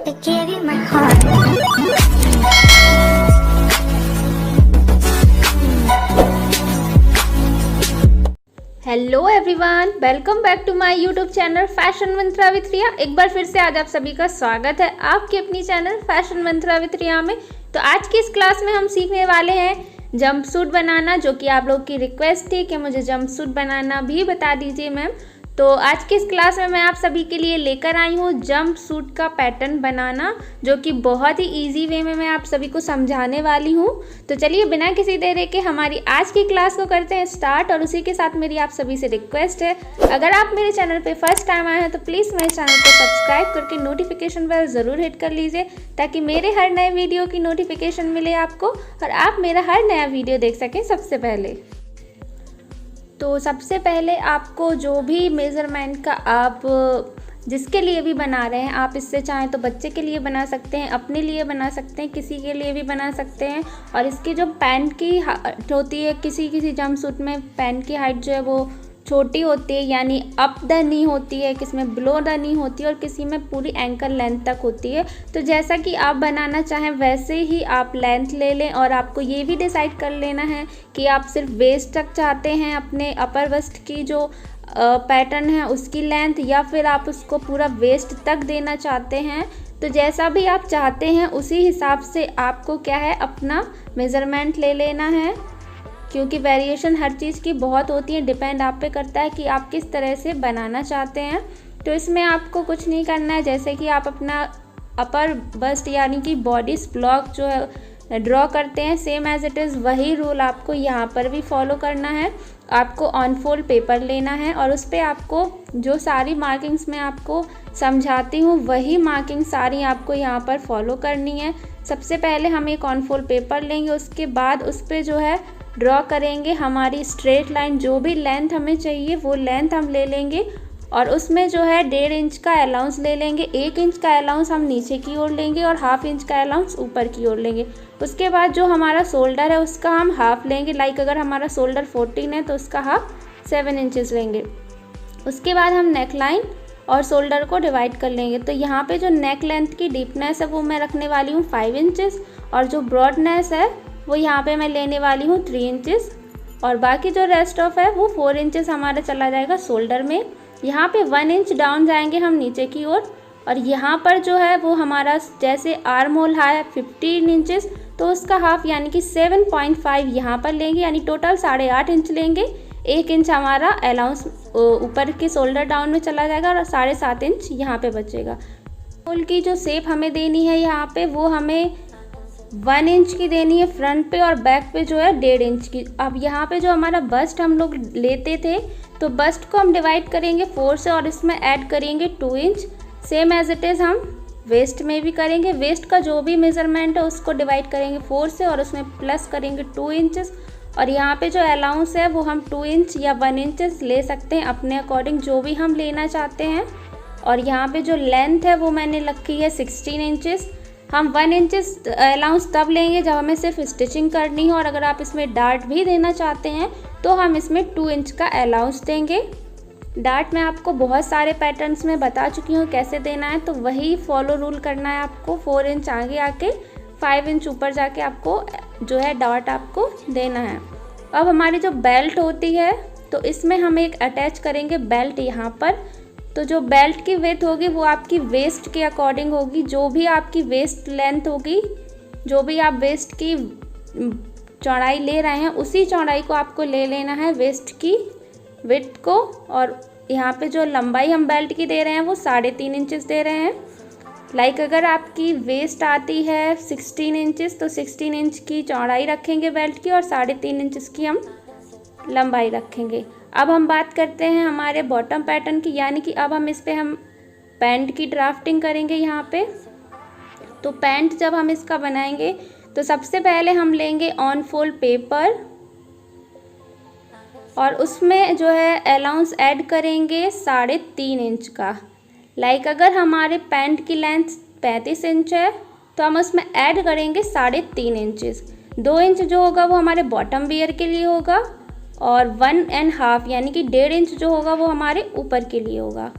I gave you my heart. Hello everyone, welcome back to my YouTube channel fashion mantra with Riya. एक बार फिर से आज आप सभी का स्वागत है आपकी अपनी चैनल फैशन मंत्रा विथ रिया में। तो आज की इस क्लास में हम सीखने वाले हैं जंपसूट बनाना, जो कि आप लोग की रिक्वेस्ट थी कि मुझे जंपसूट बनाना भी बता दीजिए मैम। तो आज की इस क्लास में मैं आप सभी के लिए लेकर आई हूँ जंपसूट का पैटर्न बनाना, जो कि बहुत ही इजी वे में मैं आप सभी को समझाने वाली हूँ। तो चलिए बिना किसी देरी के हमारी आज की क्लास को करते हैं स्टार्ट। और उसी के साथ मेरी आप सभी से रिक्वेस्ट है, अगर आप मेरे चैनल पे फर्स्ट टाइम आए हैं तो प्लीज़ मेरे चैनल को सब्सक्राइब करके नोटिफिकेशन बेल ज़रूर हिट कर लीजिए, ताकि मेरे हर नए वीडियो की नोटिफिकेशन मिले आपको और आप मेरा हर नया वीडियो देख सकें सबसे पहले। तो सबसे पहले आपको जो भी मेज़रमेंट का आप जिसके लिए भी बना रहे हैं, आप इससे चाहें तो बच्चे के लिए बना सकते हैं, अपने लिए बना सकते हैं, किसी के लिए भी बना सकते हैं। और इसकी जो पैंट की हाइट होती है, किसी किसी जंपसूट में पैंट की हाइट जो है वो छोटी होती है, यानी अप द नी होती है, किसी में बिलो द नी होती है और किसी में पूरी एंकल लेंथ तक होती है। तो जैसा कि आप बनाना चाहें वैसे ही आप लेंथ ले लें। और आपको ये भी डिसाइड कर लेना है कि आप सिर्फ वेस्ट तक चाहते हैं अपने अपर वेस्ट की जो पैटर्न है उसकी लेंथ, या फिर आप उसको पूरा वेस्ट तक देना चाहते हैं। तो जैसा भी आप चाहते हैं उसी हिसाब से आपको क्या है अपना मेज़रमेंट ले लेना है, क्योंकि वेरिएशन हर चीज़ की बहुत होती है, डिपेंड आप पे करता है कि आप किस तरह से बनाना चाहते हैं। तो इसमें आपको कुछ नहीं करना है, जैसे कि आप अपना अपर बस्ट यानी कि बॉडी ब्लॉक जो है ड्रॉ करते हैं, सेम एज इट इज़ वही रूल आपको यहाँ पर भी फॉलो करना है। आपको ऑन फोल्ड पेपर लेना है और उस पर आपको जो सारी मार्किंग्स मैं आपको समझाती हूँ वही मार्किंग सारी आपको यहाँ पर फॉलो करनी है। सबसे पहले हम एक ऑन फोल्ड पेपर लेंगे, उसके बाद उस पर जो है ड्रॉ करेंगे हमारी स्ट्रेट लाइन, जो भी लेंथ हमें चाहिए वो लेंथ हम ले लेंगे। और उसमें जो है 1.5 इंच का अलाउंस ले लेंगे, 1 इंच का अलाउंस हम नीचे की ओर लेंगे और 1/2 इंच का अलाउंस ऊपर की ओर लेंगे। उसके बाद जो हमारा शोल्डर है उसका हम हाफ लेंगे, लाइक अगर हमारा शोल्डर 14 है तो उसका हाफ 7 इंचज़ लेंगे। उसके बाद हम नेक लाइन और शोल्डर को डिवाइड कर लेंगे। तो यहाँ पे जो नेक लेंथ की डीपनेस है वो मैं रखने वाली हूँ 5 इंचज़ और जो ब्रॉडनेस है वो यहाँ पे मैं लेने वाली हूँ 3 इंचज़ और बाकी जो रेस्ट ऑफ है वो 4 इंचज़ हमारा चला जाएगा शोल्डर में। यहाँ पे 1 इंच डाउन जाएंगे हम नीचे की ओर और यहाँ पर जो है वो हमारा जैसे आर्म होल है 15 इंचज़, तो उसका हाफ यानी कि 7.5 यहाँ पर लेंगे, यानी टोटल 8.5 इंच लेंगे। 1 इंच हमारा अलाउंस ऊपर के शोल्डर डाउन में चला जाएगा और 7.5 इंच यहाँ पे बचेगा। होल की जो शेप हमें देनी है यहाँ पे वो हमें 1 इंच की देनी है फ्रंट पे और बैक पे जो है 1.5 इंच की। अब यहाँ पे जो हमारा बस्ट हम लोग लेते थे तो बस्ट को हम डिवाइड करेंगे 4 से और इसमें ऐड करेंगे 2 inch, same as it is हम वेस्ट में भी करेंगे। वेस्ट का जो भी मेज़रमेंट है उसको डिवाइड करेंगे 4 से और उसमें प्लस करेंगे 2 इंचज़। और यहाँ पे जो अलाउंस है वो हम 2 इंच या 1 इंचज़ ले सकते हैं अपने अकॉर्डिंग, जो भी हम लेना चाहते हैं। और यहाँ पे जो लेंथ है वो मैंने रखी है 16 इंचज़। हम 1 इंचज़ अलाउंस तब लेंगे जब हमें सिर्फ स्टिचिंग करनी हो, और अगर आप इसमें डार्ट भी देना चाहते हैं तो हम इसमें 2 इंच का अलाउंस देंगे। डार्ट मैं आपको बहुत सारे पैटर्न्स में बता चुकी हूँ कैसे देना है, तो वही फॉलो रूल करना है आपको। 4 इंच आगे आके 5 इंच ऊपर जाके आपको जो है डार्ट आपको देना है। अब हमारी जो बेल्ट होती है तो इसमें हम एक अटैच करेंगे बेल्ट यहाँ पर। तो जो बेल्ट की विड्थ होगी वो आपकी वेस्ट के अकॉर्डिंग होगी, जो भी आपकी वेस्ट लेंथ होगी, जो भी आप वेस्ट की चौड़ाई ले रहे हैं उसी चौड़ाई को आपको ले लेना है वेस्ट की विड्थ को। और यहाँ पे जो लंबाई हम बेल्ट की दे रहे हैं वो 3.5 इंचज़ दे रहे हैं। लाइक अगर आपकी वेस्ट आती है 16 इंचज़ तो 16 इंच की चौड़ाई रखेंगे बेल्ट की और 3.5 इंचज़ की हम लंबाई रखेंगे। अब हम बात करते हैं हमारे बॉटम पैटर्न की, यानी कि अब हम इस पे हम पैंट की ड्राफ्टिंग करेंगे यहाँ पे। तो पैंट जब हम इसका बनाएंगे तो सबसे पहले हम लेंगे ऑन फोल्ड पेपर और उसमें जो है अलाउंस ऐड करेंगे 3.5 इंच का। लाइक अगर हमारे पैंट की लेंथ 35 इंच है तो हम उसमें ऐड करेंगे 3.5 इंचज़। 2 इंच जो होगा वो हमारे बॉटम वियर के लिए होगा और 1.5 यानी कि 1.5 इंच जो होगा वो हमारे ऊपर के लिए होगा।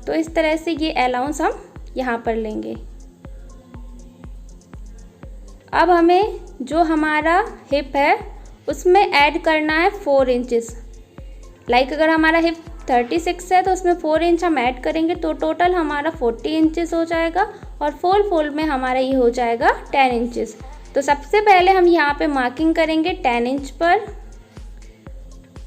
तो इस तरह से ये अलाउंस हम यहाँ पर लेंगे। अब हमें जो हमारा हिप है उसमें ऐड करना है 4 इंचेस। अगर हमारा हिप 36 है तो उसमें 4 इंच हम ऐड करेंगे तो टोटल हमारा 40 इंचेस हो जाएगा और फुल फोल्ड में हमारा ये हो जाएगा 10 इंचेस। तो सबसे पहले हम यहाँ पे मार्किंग करेंगे 10 इंच पर,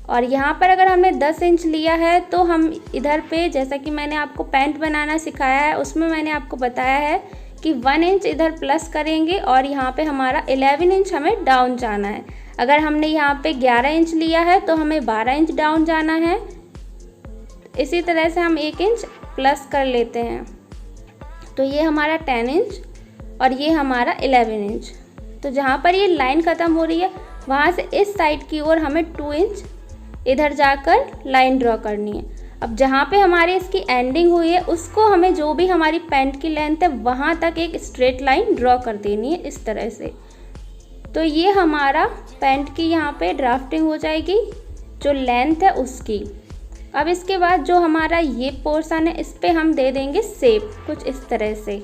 और यहाँ पर अगर हमने 10 इंच लिया है तो हम इधर पे, जैसा कि मैंने आपको पैंट बनाना सिखाया है उसमें मैंने आपको बताया है कि 1 इंच इधर प्लस करेंगे और यहाँ पे हमारा 11 इंच हमें डाउन जाना है। अगर हमने यहाँ पे 11 इंच लिया है तो हमें 12 इंच डाउन जाना है। इसी तरह से हम 1 इंच प्लस कर लेते हैं। तो ये हमारा 10 इंच और ये हमारा 11 इंच। तो जहाँ पर ये लाइन ख़त्म हो रही है वहाँ से इस साइड की ओर हमें 2 इंच इधर जाकर लाइन ड्रॉ करनी है। अब जहाँ पे हमारी इसकी एंडिंग हुई है उसको हमें, जो भी हमारी पैंट की लेंथ है वहाँ तक एक स्ट्रेट लाइन ड्रॉ कर देनी है इस तरह से। तो ये हमारा पैंट की यहाँ पे ड्राफ्टिंग हो जाएगी जो लेंथ है उसकी। अब इसके बाद जो हमारा ये पोर्शन है इस पे हम दे देंगे शेप कुछ इस तरह से।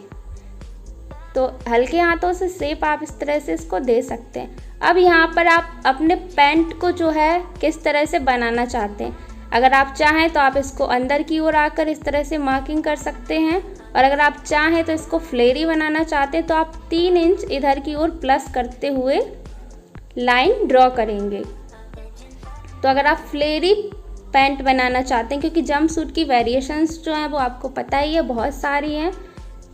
तो हल्के हाथों से शेप आप इस तरह से इसको दे सकते हैं। अब यहाँ पर आप अपने पैंट को जो है किस तरह से बनाना चाहते हैं, अगर आप चाहें तो आप इसको अंदर की ओर आकर इस तरह से मार्किंग कर सकते हैं, और अगर आप चाहें तो इसको फ्लेयरी बनाना चाहते हैं तो आप 3 इंच इधर की ओर प्लस करते हुए लाइन ड्रॉ करेंगे। तो अगर आप फ्लेयरी पैंट बनाना चाहते हैं, क्योंकि जंप सूट की वेरिएशंस जो हैं वो आपको पता ही है बहुत सारी हैं,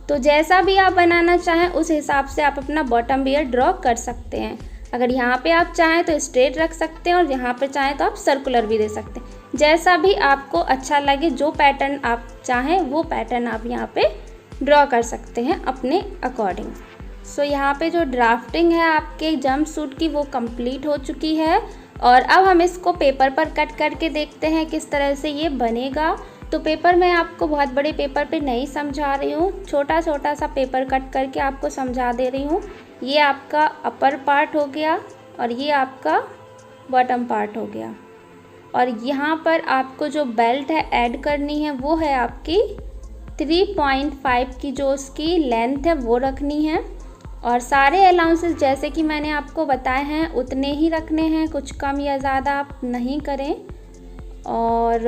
तो जैसा भी आप बनाना चाहें उस हिसाब से आप अपना बॉटम वियर ड्रॉ कर सकते हैं। अगर यहाँ पे आप चाहें तो स्ट्रेट रख सकते हैं और यहाँ पे चाहें तो आप सर्कुलर भी दे सकते हैं। जैसा भी आपको अच्छा लगे, जो पैटर्न आप चाहें वो पैटर्न आप यहाँ पे ड्रॉ कर सकते हैं अपने अकॉर्डिंग। सो यहाँ पे जो ड्राफ्टिंग है आपके जंप सूट की वो कंप्लीट हो चुकी है, और अब हम इसको पेपर पर कट करके देखते हैं किस तरह से ये बनेगा। तो पेपर मैं आपको बहुत बड़े पेपर पे नहीं समझा रही हूँ, छोटा छोटा सा पेपर कट करके आपको समझा दे रही हूँ। ये आपका अपर पार्ट हो गया और ये आपका बॉटम पार्ट हो गया, और यहाँ पर आपको जो बेल्ट है ऐड करनी है वो है आपकी 3.5 की जो उसकी लेंथ है वो रखनी है, और सारे अलाउंसेस जैसे कि मैंने आपको बताए हैं उतने ही रखने हैं, कुछ कम या ज़्यादा आप नहीं करें। और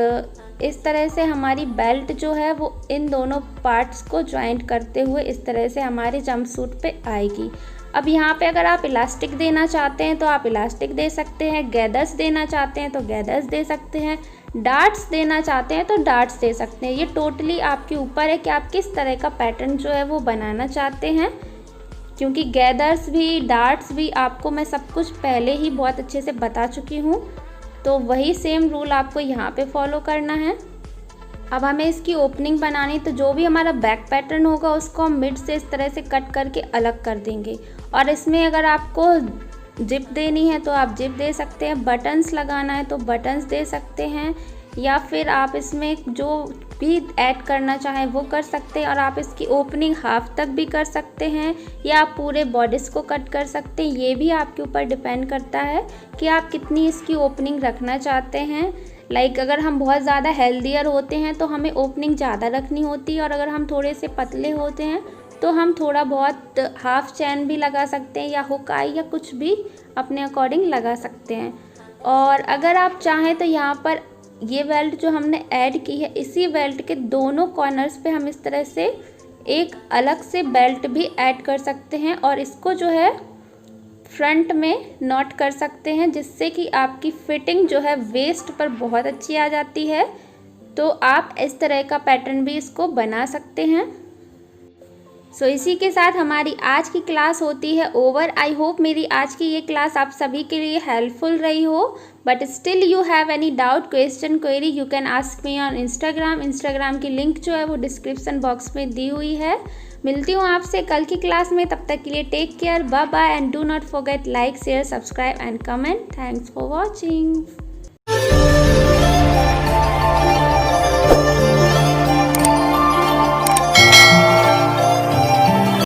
इस तरह से हमारी बेल्ट जो है वो इन दोनों पार्ट्स को ज्वाइंट करते हुए इस तरह से हमारे जंप सूट पे आएगी। अब यहाँ पे अगर आप इलास्टिक देना चाहते हैं तो आप इलास्टिक दे सकते हैं, गैदर्स देना चाहते हैं तो गैदर्स दे सकते हैं, डार्ट्स देना चाहते हैं तो डार्ट्स दे सकते हैं। ये टोटली आपके ऊपर है कि आप किस तरह का पैटर्न जो है वो बनाना चाहते हैं, क्योंकि गैदर्स भी डार्ट्स भी आपको मैं सब कुछ पहले ही बहुत अच्छे से बता चुकी हूँ, तो वही सेम रूल आपको यहाँ पे फॉलो करना है। अब हमें इसकी ओपनिंग बनानी, तो जो भी हमारा बैक पैटर्न होगा उसको हम मिड से इस तरह से कट करके अलग कर देंगे, और इसमें अगर आपको जिप देनी है तो आप जिप दे सकते हैं, बटन्स लगाना है तो बटन्स दे सकते हैं, या फिर आप इसमें जो भी ऐड करना चाहें वो कर सकते हैं। और आप इसकी ओपनिंग हाफ तक भी कर सकते हैं या आप पूरे बॉडीज़ को कट कर सकते हैं, ये भी आपके ऊपर डिपेंड करता है कि आप कितनी इसकी ओपनिंग रखना चाहते हैं। अगर हम बहुत ज़्यादा हेल्दियर होते हैं तो हमें ओपनिंग ज़्यादा रखनी होती है, और अगर हम थोड़े से पतले होते हैं तो हम थोड़ा बहुत हाफ चैन भी लगा सकते हैं या हुक आई या कुछ भी अपने अकॉर्डिंग लगा सकते हैं। और अगर आप चाहें तो यहाँ पर ये बेल्ट जो हमने ऐड की है, इसी बेल्ट के दोनों कॉर्नर्स पे हम इस तरह से एक अलग से बेल्ट भी ऐड कर सकते हैं, और इसको जो है फ्रंट में नॉट कर सकते हैं, जिससे कि आपकी फिटिंग जो है वेस्ट पर बहुत अच्छी आ जाती है। तो आप इस तरह का पैटर्न भी इसको बना सकते हैं। सो इसी के साथ हमारी आज की क्लास होती है ओवर। आई होप मेरी आज की ये क्लास आप सभी के लिए हेल्पफुल रही हो, but still you have any doubt, question, query, you can ask me on Instagram की लिंक जो है वो डिस्क्रिप्शन बॉक्स में दी हुई है। मिलती हूँ आपसे कल की क्लास में, तब तक के लिए take care, bye bye, and do not forget like, share, subscribe and comment. Thanks for watching.